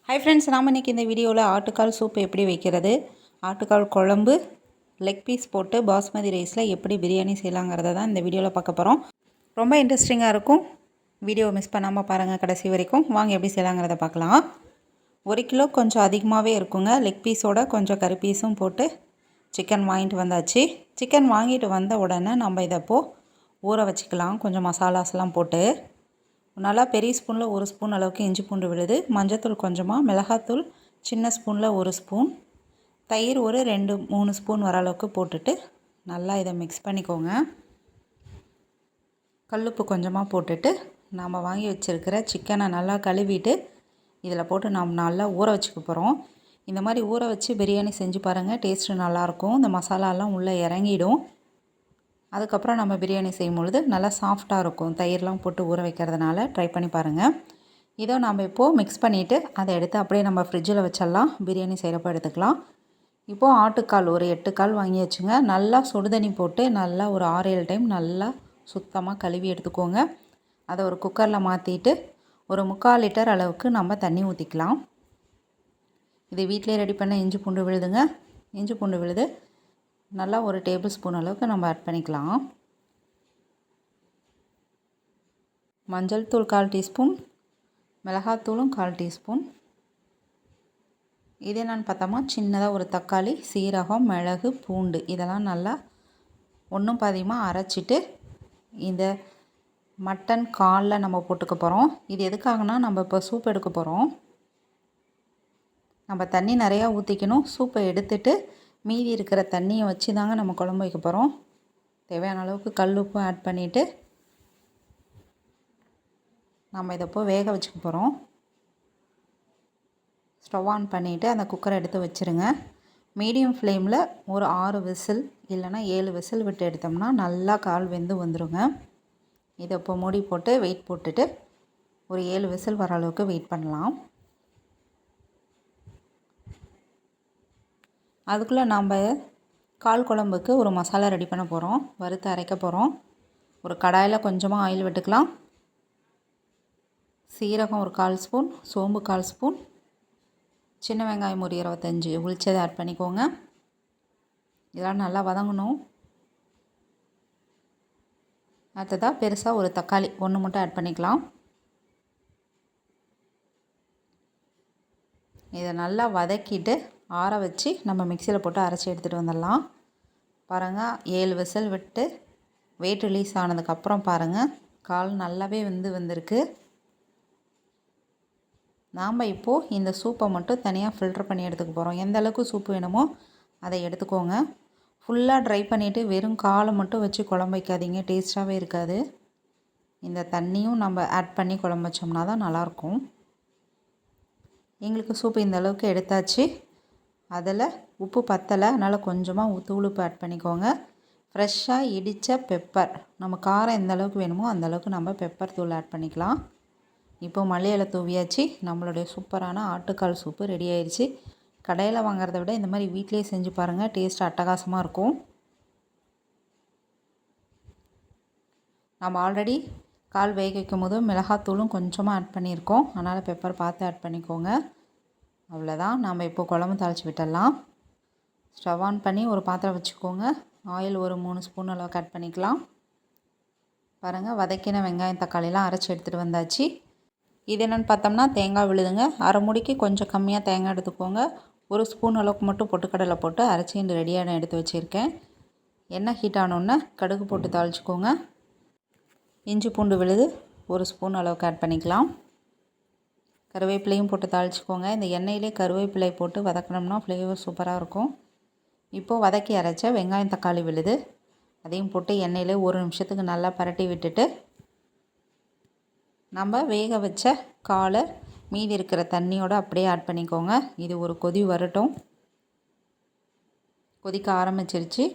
Hi friends, நாம் இன்றைக்கி இந்த வீடியோவில் ஆட்டுக்கால் சூப் எப்படி வைக்கிறது, ஆட்டுக்கால் குழம்பு, லெக் பீஸ் போட்டு பாஸ்மதி ரைஸில் எப்படி பிரியாணி செய்யலாங்கிறத தான் இந்த வீடியோவில் பார்க்க போகிறோம். ரொம்ப இன்ட்ரெஸ்டிங்காக இருக்கும். வீடியோவை மிஸ் பண்ணாமல் பாருங்கள் கடைசி வரைக்கும். வாங்க எப்படி செய்யலாங்கிறத பார்க்கலாம். 1 கிலோ கொஞ்சம் அதிகமாகவே இருக்குங்க. லெக் பீஸோட கொஞ்சம் கறி பீஸும் போட்டு சிக்கன் வாங்கிட்டு வந்தாச்சு. சிக்கன் வாங்கிட்டு வந்த உடனே நம்ம இதை ஊற வச்சுக்கலாம். கொஞ்சம் மசாலாஸ்லாம் போட்டு நல்லா பெரிய ஸ்பூனில் 1 ஸ்பூன் அளவுக்கு இஞ்சி பூண்டு விழுது, மஞ்சத்தூள் கொஞ்சமாக, மிளகாத்தூள் சின்ன ஸ்பூனில் 1 ஸ்பூன், தயிர் ஒரு 2-3 ஸ்பூன் வர அளவுக்கு போட்டுட்டு நல்லா இதை மிக்ஸ் பண்ணிக்கோங்க. கல்லுப்பு கொஞ்சமாக போட்டுட்டு நாம் வாங்கி வச்சுருக்கிற சிக்கனை நல்லா கழுவிட்டு இதில் போட்டு நாம் நல்லா ஊற வச்சுக்க போகிறோம். இந்த மாதிரி ஊற வச்சு பிரியாணி செஞ்சு பாருங்கள், டேஸ்ட்டு நல்லாயிருக்கும். இந்த மசாலாலாம் உள்ளே இறங்கிடும். அதுக்கப்புறம் நம்ம பிரியாணி செய்யும்பொழுது நல்லா சாஃப்டாக இருக்கும். தயிர்லாம் போட்டு ஊற வைக்கிறதுனால ட்ரை பண்ணி பாருங்கள். இதை நம்ம இப்போது மிக்ஸ் பண்ணிவிட்டு அதை எடுத்து அப்படியே நம்ம ஃப்ரிட்ஜில் வச்சிடலாம். பிரியாணி செய்கிறப்ப எடுத்துக்கலாம். இப்போது ஆட்டுக்கால் ஒரு 8 கால் வாங்கி வச்சுங்க. நல்லா சுடுதண்ணி போட்டு நல்லா ஒரு 6-7 டைம் நல்லா சுத்தமாக கழுவி எடுத்துக்கோங்க. அதை ஒரு குக்கரில் மாற்றிட்டு ஒரு 3/4 லிட்டர் அளவுக்கு நம்ம தண்ணி ஊற்றிக்கலாம். இது வீட்டிலே ரெடி பண்ண இஞ்சி பூண்டு விழுதுங்க. இஞ்சி பூண்டு விழுது நல்லா ஒரு டேபிள் ஸ்பூன் அளவுக்கு நம்ம ஆட் பண்ணிக்கலாம். மஞ்சள் தூள் 1/4 டீஸ்பூன், மிளகாத்தூளும் 1/4 டீஸ்பூன். இது என்னென்னு பார்த்தோமா, சின்னதாக ஒரு தக்காளி, சீரகம், மிளகு, பூண்டு இதெல்லாம் நல்லா ஒன்றும் பாதியமாக அரைச்சிட்டு இந்த மட்டன் காலில் நம்ம போட்டுக்க போகிறோம். இது எதுக்காகனா, நம்ம இப்போ சூப் எடுக்க போகிறோம். நம்ம தண்ணி நிறையா ஊற்றிக்கணும். சூப்பை எடுத்துட்டு மீதி இருக்கிற தண்ணியை வச்சு தாங்க நம்ம குழம்பு வைக்க போகிறோம். தேவையான அளவுக்கு கல் உப்பும் ஆட் பண்ணிவிட்டு நம்ம இதை வேக வச்சுக்க போகிறோம். ஸ்டவ் ஆன் பண்ணிவிட்டு அந்த குக்கரை எடுத்து வச்சுருங்க. மீடியம் ஃப்ளேமில் ஒரு 6 விசில் இல்லைனா 7 விசில் விட்டு எடுத்தோம்னா நல்லா கால் வெந்து வந்துடுங்க. இதை இப்போ மூடி போட்டு வெயிட் போட்டுட்டு ஒரு 7 விசில் வர அளவுக்கு வெயிட் பண்ணலாம். அதுக்குள்ளே நாம் கால் குழம்புக்கு ஒரு மசாலா ரெடி பண்ண போகிறோம். வறுத்து அரைக்க போகிறோம். ஒரு கடாயில் கொஞ்சமாக ஆயில் விட்டுக்கலாம். சீரகம் ஒரு 1/4 ஸ்பூன், சோம்பு 1/4 ஸ்பூன், சின்ன வெங்காயம் ஒரு 25 உளிச்சதை ஆட் பண்ணிக்கோங்க. இதெல்லாம் நல்லா வதங்கணும். அடுத்ததாக பெருசாக ஒரு தக்காளி 1 மட்டும் ஆட் பண்ணிக்கலாம். இதை நல்லா வதக்கிட்டு ஆற வச்சு நம்ம மிக்சியில் போட்டு அரைச்சி எடுத்துகிட்டு வந்துடலாம். பாருங்கள், 7 விசில் விட்டு வெயிட் ரிலீஸ் ஆனதுக்கப்புறம் பாருங்கள் கால் நல்லாவே வந்திருக்கு. நாம் இப்போது இந்த சூப்பை மட்டும் தனியாக ஃபில்டர் பண்ணி எடுத்துக்க போகிறோம். எந்த அளவுக்கு சூப்பு வேணுமோ அதை எடுத்துக்கோங்க. ஃபுல்லாக ட்ரை பண்ணிவிட்டு வெறும் காலை மட்டும் வச்சு குழம்பு வைக்காதீங்க, டேஸ்ட்டாகவே இருக்காது. இந்த தண்ணியும் நம்ம ஆட் பண்ணி குழம்பு வச்சோம்னா தான் நல்லாயிருக்கும். எங்களுக்கு சூப்பு இந்த அளவுக்கு எடுத்தாச்சு. அதில் உப்பு பத்தலை, அதனால் கொஞ்சமாக தூளுப்பு ஆட் பண்ணிக்கோங்க. ஃப்ரெஷ்ஷாக இடித்த பெப்பர், நம்ம காரம் எந்த அளவுக்கு வேணுமோ அந்தளவுக்கு நம்ம பெப்பர் தூள் ஆட் பண்ணிக்கலாம். இப்போ மல்லி இலை தூவியாச்சு. நம்மளுடைய சூப்பரான ஆட்டுக்கால் சூப்பு ரெடி ஆயிடுச்சு. கடையில் வாங்குறத விட இந்த மாதிரி வீட்டிலே செஞ்சு பாருங்கள், டேஸ்ட் அட்டகாசமாக இருக்கும். நம்ம ஆல்ரெடி கால் வேக வைக்கும் போது மிளகாத்தூளும் கொஞ்சமாக ஆட் பண்ணியிருக்கோம். அதனால் பெப்பர் பார்த்து ஆட் பண்ணிக்கோங்க. அவ்வளோதான். நம்ம இப்போ குழம்பு தாளித்து விட்டுடலாம். ஸ்டவ் ஆன் பண்ணி ஒரு பாத்திரம் வச்சுக்கோங்க. ஆயில் ஒரு 3 ஸ்பூன் அளவுக்கு ஆட் பண்ணிக்கலாம். பாருங்கள், வதக்கின வெங்காயம் தக்காளிலாம் அரைச்சி எடுத்துகிட்டு வந்தாச்சு. இது என்னென்னு பார்த்தோம்னா தேங்காய் விழுதுங்க. அரை மூடிக்கு கொஞ்சம் கம்மியாக தேங்காய் எடுத்துக்கோங்க. 1 ஸ்பூன் அளவுக்கு மட்டும் பொட்டுக்கடலை போட்டு அரைச்சி ரெடியாக எடுத்து வச்சுருக்கேன். எண்ணெய் ஹீட் ஆனோன்னே கடுகு போட்டு தாளிச்சிக்கோங்க. இஞ்சி பூண்டு விழுது 1 ஸ்பூன் அளவுக்கு ஆட் பண்ணிக்கலாம். கருவேப்பிலையும் போட்டு தாளிச்சிக்கோங்க. இந்த எண்ணெயிலே கருவேப்பிலை போட்டு வதக்கினோம்னா ஃப்ளேவர் சூப்பராக இருக்கும். இப்போது வதக்கி அரைச்ச வெங்காயம் தக்காளி விழுது அதையும் போட்டு எண்ணெயிலே 1 நிமிஷத்துக்கு நல்லா பரட்டி விட்டுட்டு நம்ம வேக வச்ச காலை மீதி இருக்கிற தண்ணியோடு அப்படியே ஆட் பண்ணிக்கோங்க. இது ஒரு கொதி வரட்டும். கொதிக்க ஆரம்பிச்சிருச்சு.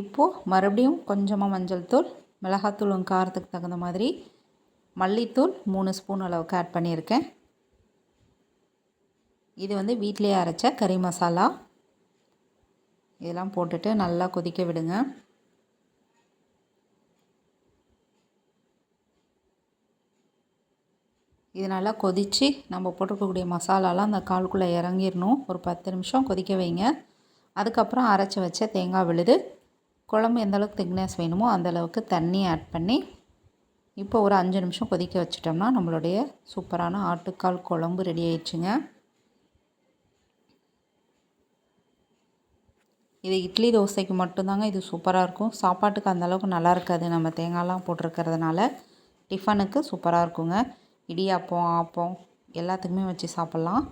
இப்போது மறுபடியும் கொஞ்சமாக மஞ்சள் தூள், மிளகாத்தூள் உங்கள் காரத்துக்கு தகுந்த மாதிரி, மல்லித்தூள் 3 ஸ்பூன் அளவுக்கு ஆட் பண்ணியிருக்கேன். இது வீட்டிலேயே அரைச்ச கறி மசாலா. இதெல்லாம் போட்டுட்டு நல்லா கொதிக்க விடுங்க. இது நல்லா கொதித்து நம்ம போட்டிருக்கக்கூடிய மசாலாலாம் அந்த காலுக்குள்ளே இறங்கிடணும். ஒரு 10 நிமிஷம் கொதிக்க வைங்க. அதுக்கப்புறம் அரைச்சி வச்ச தேங்காய் விழுது, குழம்பு எந்தளவுக்கு திக்னஸ் வேணுமோ அந்தளவுக்கு தண்ணி ஆட் பண்ணி இப்போ ஒரு 5 நிமிஷம் கொதிக்க வச்சிட்டோம்னா நம்மளுடைய சூப்பரான ஆட்டுக்கால் குழம்பு ரெடி ஆயிடுச்சுங்க. இது இட்லி தோசைக்கு மட்டும்தாங்க இது சூப்பராக இருக்கும். சாப்பாட்டுக்கு அந்தளவுக்கு நல்லா இருக்காது, நம்ம தேங்காய்லாம் போட்டிருக்கிறதுனால. டிஃபனுக்கு சூப்பராக இருக்குங்க. இடியாப்பம், ஆப்பம் எல்லாத்துக்குமே வச்சு சாப்பிட்லாம்.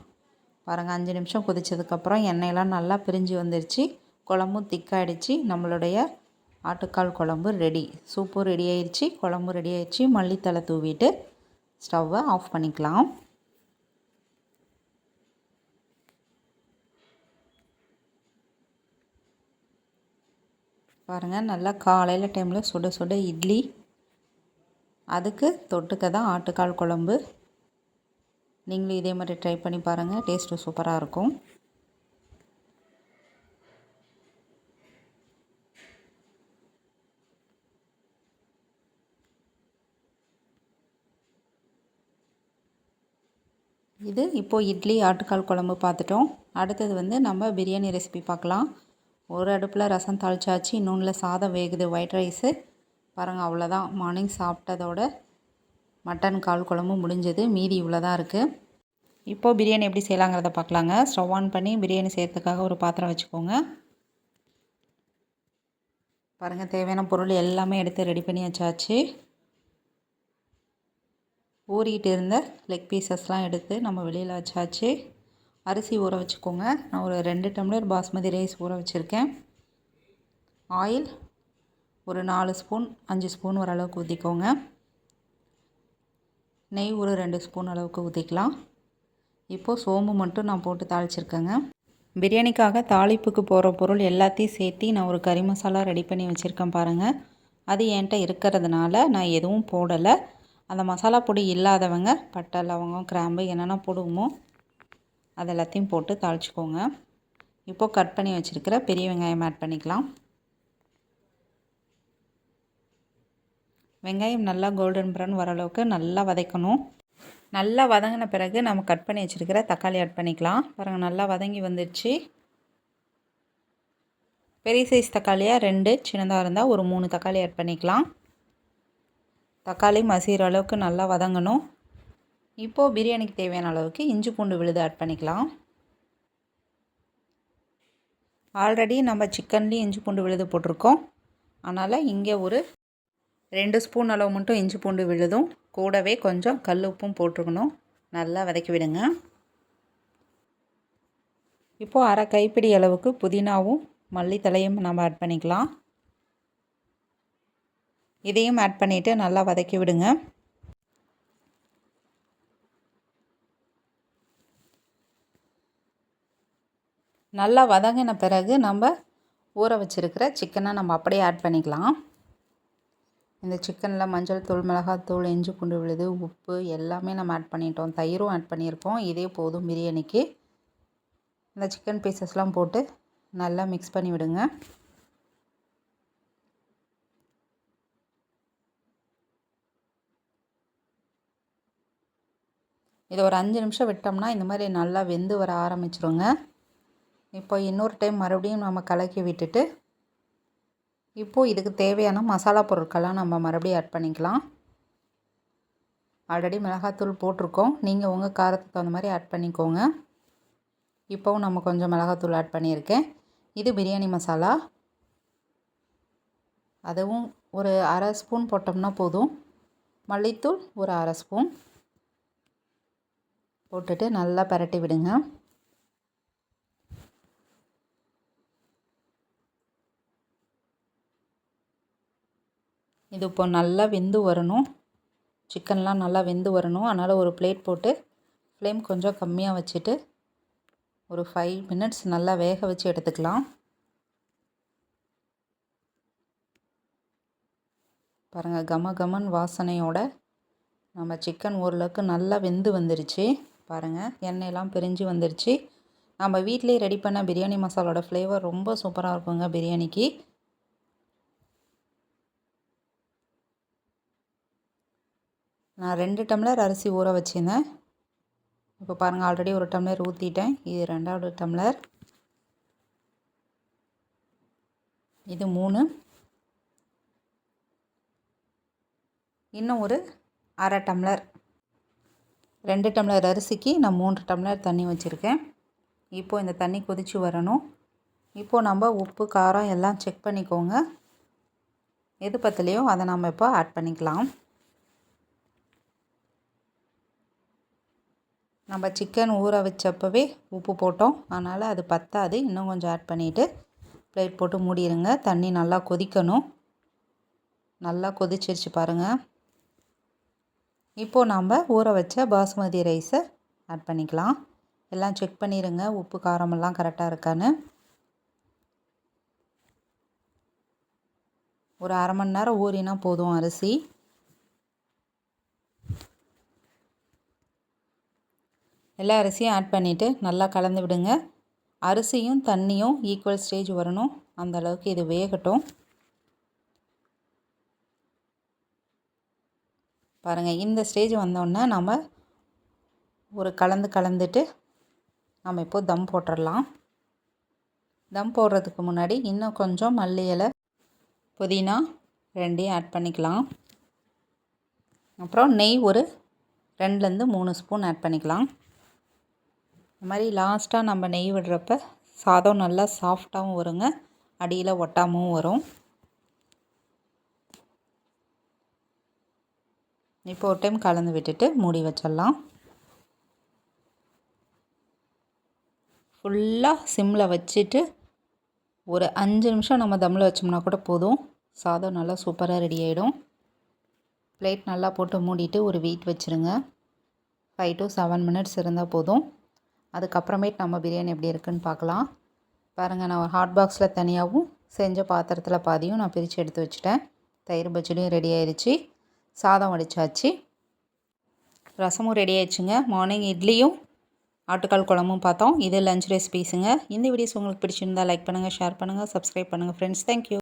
பாருங்கள், 5 நிமிஷம் கொதித்ததுக்கப்புறம் எண்ணெயெல்லாம் நல்லா பிரிஞ்சு வந்துருச்சு. குழம்பும் திக்காகிடுச்சு. நம்மளுடைய ஆட்டுக்கால் குழம்பு ரெடி. சூப்பும் ரெடி ஆயிடுச்சு, குழம்பு ரெடி ஆயிடுச்சு. மல்லித்தழை தூவிட்டு ஸ்டவ்வை ஆஃப் பண்ணிக்கலாம். பாருங்கள், நல்லா காலையில் டைமில் சுட சுட இட்லி, அதுக்கு தொட்டுக்க தான் ஆட்டுக்கால் குழம்பு. நீங்களும் இதே மாதிரி ட்ரை பண்ணி பாருங்கள், டேஸ்ட்டு சூப்பராக இருக்கும். இது இப்போது இட்லி ஆட்டுக்கால் குழம்பு பார்த்துட்டோம். அடுத்தது வந்து நம்ம பிரியாணி ரெசிபி பார்க்கலாம். ஒரு அடுப்பில் ரசம் தாளிச்சாச்சு, இன்னொன்றில் சாதம் வேகுது, ஒயிட் ரைஸு. பாருங்கள், அவ்வளோதான். மார்னிங் சாப்பிட்டதோட மட்டன் கால் குழம்பு முடிஞ்சது. மீதி இவ்வளோ தான் இருக்குது. இப்போது பிரியாணி எப்படி செய்யலாங்கிறத பார்க்கலாங்க. ஸ்டவ் ஆன் பண்ணி பிரியாணி செய்கிறதுக்காக ஒரு பாத்திரம் வச்சுக்கோங்க. பாருங்கள், தேவையான பொருள் எல்லாமே எடுத்து ரெடி பண்ணி வச்சாச்சு. ஊறிக்கிட்டு இருந்த லெக் பீசஸ்லாம் எடுத்து நம்ம வெளியில் வச்சாச்சு. அரிசி ஊற வச்சுக்கோங்க. நான் ஒரு 2 டம்ளர் பாஸ்மதி ரைஸ் ஊற வச்சுருக்கேன். ஆயில் ஒரு 4 ஸ்பூன் 5 ஸ்பூன் வர அளவுக்கு ஊற்றிக்கோங்க. நெய் ஒரு 2 ஸ்பூன் அளவுக்கு ஊற்றிக்கலாம். இப்போது சோம்பு மட்டும் நான் போட்டு தாளிச்சிருக்கேங்க. பிரியாணிக்காக தாளிப்புக்கு போகிற பொருள் எல்லாத்தையும் சேர்த்து நான் ஒரு கறி மசாலா ரெடி பண்ணி வச்சுருக்கேன் பாருங்கள். அது என்கிட்ட இருக்கிறதுனால நான் எதுவும் போடலை. அந்த மசாலா பொடி இல்லாதவங்க பட்டை, லவங்கம், கிராம்பு என்னென்ன போடுவோமோ அது எல்லாத்தையும் போட்டு தாளிச்சிக்கோங்க. இப்போது கட் பண்ணி வச்சுருக்கிற பெரிய வெங்காயம் ஆட் பண்ணிக்கலாம். வெங்காயம் நல்லா கோல்டன் ப்ரௌன் வர அளவுக்கு நல்லா வதக்கணும். நல்லா வதங்கின பிறகு நம்ம கட் பண்ணி வச்சுருக்கிற தக்காளி ஆட் பண்ணிக்கலாம். பாருங்கள், நல்லா வதங்கி வந்துடுச்சு. பெரிய சைஸ் தக்காளியாக 2, சின்னதாக இருந்தால் ஒரு 3 தக்காளி ஆட் பண்ணிக்கலாம். தக்காளி மசிகிற அளவுக்கு நல்லா வதங்கணும். இப்போது பிரியாணிக்கு தேவையான அளவுக்கு இஞ்சி பூண்டு விழுது ஆட் பண்ணிக்கலாம். ஆல்ரெடி நம்ம சிக்கன்லேயும் இஞ்சி பூண்டு விழுது போட்டிருக்கோம். அதனால் இங்கே ஒரு 2 ஸ்பூன் அளவு மட்டும் இஞ்சி பூண்டு விழுதும் கூடவே கொஞ்சம் கல் உப்பும் போட்டுருக்கணும். நல்லா வதக்கி விடுங்க. இப்போது அரை கைப்பிடி அளவுக்கு புதினாவும் மல்லித்தழையும் நம்ம ஆட் பண்ணிக்கலாம். இதையும் ஆட் பண்ணிவிட்டு நல்லா வதக்கி விடுங்க. நல்லா வதங்கின பிறகு நம்ம ஊற வச்சுருக்கிற சிக்கனை நம்ம அப்படியே ஆட் பண்ணிக்கலாம். இந்த சிக்கனில் மஞ்சள் தூள், மிளகாத்தூள், இஞ்சி பூண்டு விழுது, உப்பு எல்லாமே நம்ம ஆட் பண்ணிட்டோம். தயிரும் ஆட் பண்ணியிருக்கோம். இதே போதும் பிரியாணிக்கு. இந்த சிக்கன் பீசஸ்லாம் போட்டு நல்லா மிக்ஸ் பண்ணி விடுங்க. இதை ஒரு 5 நிமிஷம் விட்டோம்னா இந்த மாதிரி நல்லா வெந்து வர ஆரம்பிச்சிருங்க. இப்போ இன்னொரு டைம் மறுபடியும் நம்ம கலக்கி விட்டுட்டு இப்போது இதுக்கு தேவையான மசாலா பொருட்கள்லாம் நம்ம மறுபடியும் ஆட் பண்ணிக்கலாம். ஆல்ரெடி மிளகாத்தூள் போட்டிருக்கோம். நீங்கள் உங்கள் காரத்துக்கு தகுந்த மாதிரி ஆட் பண்ணிக்கோங்க. இப்போவும் நம்ம கொஞ்சம் மிளகாத்தூள் ஆட் பண்ணியிருக்கேன். இது பிரியாணி மசாலா. அதுவும் ஒரு அரை ஸ்பூன் போட்டோம்னா போதும். மல்லித்தூள் ஒரு அரை ஸ்பூன் போட்டுட்டு நல்லா பரட்டி விடுங்க. இது இப்போ நல்லா வெந்து வரணும். சிக்கன்லாம் நல்லா வெந்து வரணும். அதனால் ஒரு பிளேட் போட்டு ஃப்ளேம் கொஞ்சம் கம்மியாக வச்சுட்டு ஒரு 5 மினிட்ஸ் நல்லா வேக வச்சு எடுத்துக்கலாம். பாருங்கள், கம கமன் வாசனையோட நம்ம சிக்கன் ஓரளவுக்கு நல்லா வெந்து வந்துருச்சு. பாருங்கள், எண்ணெயெல்லாம் பிரிஞ்சு வந்துருச்சு. நம்ம வீட்டிலே ரெடி பண்ண பிரியாணி மசாலோட ஃப்ளேவர் ரொம்ப சூப்பராக இருக்குங்க பிரியாணிக்கு. நான் 2 டம்ளர் அரிசி ஊற வச்சுருந்தேன். இப்போ பாருங்கள், ஆல்ரெடி 1 டம்ளர் ஊற்றிட்டேன். இது 2வது டம்ளர். இது 3. இன்னும் ஒரு அரை டம்ளர். 2 டம்ளர் அரிசிக்கு நான் 3 டம்ளர் தண்ணி வச்சுருக்கேன். இப்போது இந்த தண்ணி கொதித்து வரணும். இப்போது நம்ம உப்பு காரம் எல்லாம் செக் பண்ணிக்கோங்க. எது பத்தலையோ அதை நம்ம இப்போ ஆட் பண்ணிக்கலாம். நம்ம சிக்கன் ஊற வச்சப்பவே உப்பு போட்டோம், அதனால் அது பத்தாது. இன்னும் கொஞ்சம் ஆட் பண்ணிவிட்டு பிளேட் போட்டு மூடிடுங்க. தண்ணி நல்லா கொதிக்கணும். நல்லா கொதிச்சிருச்சு பாருங்கள். இப்போது நம்ம ஊற வச்ச பாஸ்மதி ரைஸை ஆட் பண்ணிக்கலாம். எல்லாம் செக் பண்ணிடுங்க, உப்பு காரமெல்லாம் கரெக்டாக இருக்கான்னு. ஒரு அரை மணி நேரம் ஊறினா போதும் அரிசி. எல்லா அரிசியும் ஆட் பண்ணிவிட்டு நல்லா கலந்து விடுங்க. அரிசியும் தண்ணியும் ஈக்குவல் ஸ்டேஜ் வரணும், அந்த அளவுக்கு இது வேகட்டும். பாருங்கள், இந்த ஸ்டேஜ் வந்தோடனே நம்ம ஒரு கலந்துட்டு நம்ம இப்போது தம் போட்டுடலாம். தம் போடுறதுக்கு முன்னாடி இன்னும் கொஞ்சம் மல்லி இலை, புதினா 2 ஆட் பண்ணிக்கலாம். அப்புறம் நெய் ஒரு 2லேருந்து 3 ஸ்பூன் ஆட் பண்ணிக்கலாம். இந்த மாதிரி லாஸ்ட்டாக நம்ம நெய் விடுறப்ப சாதம் நல்லா சாஃப்டாகவும் வருங்க, அடியில் ஒட்டாமல் வரும். இப்போ ஒரு டைம் கலந்து விட்டுட்டு மூடி வச்சிடலாம். ஃபுல்லாக சிம்மில் வச்சுட்டு ஒரு 5 நிமிஷம் நம்ம தம்மில் வச்சோம்னா கூட போதும். சாதம் நல்லா சூப்பராக ரெடி ஆகிடும். பிளேட் நல்லா போட்டு மூடிட்டு ஒரு வெயிட் வச்சுருங்க. 5 to 7 மினிட்ஸ் இருந்தால் போதும். அதுக்கப்புறமேட்டு நம்ம பிரியாணி எப்படி இருக்குன்னு பார்க்கலாம். பாருங்கள், நான் ஒரு ஹாட் பாக்ஸில் தனியாகவும் செஞ்ச பாத்திரத்தில் பாதியும் நான் பிரித்து எடுத்து வச்சுட்டேன். தயிர் பச்சடியும் ரெடி ஆயிடுச்சு. சாதம் வடித்தாச்சு. ரசமும் ரெடி ஆயிடுச்சுங்க. மார்னிங் இட்லியும் ஆட்டுக்கால் குழம்பும் பார்த்தோம். இது லஞ்ச் ரெசிபீஸுங்க. இந்த வீடியோஸ் உங்களுக்கு பிடிச்சிருந்தால் லைக் பண்ணுங்கள், ஷேர் பண்ணுங்கள், சப்ஸ்கிரைப் பண்ணுங்கள் ஃப்ரெண்ட்ஸ். தேங்க்யூ.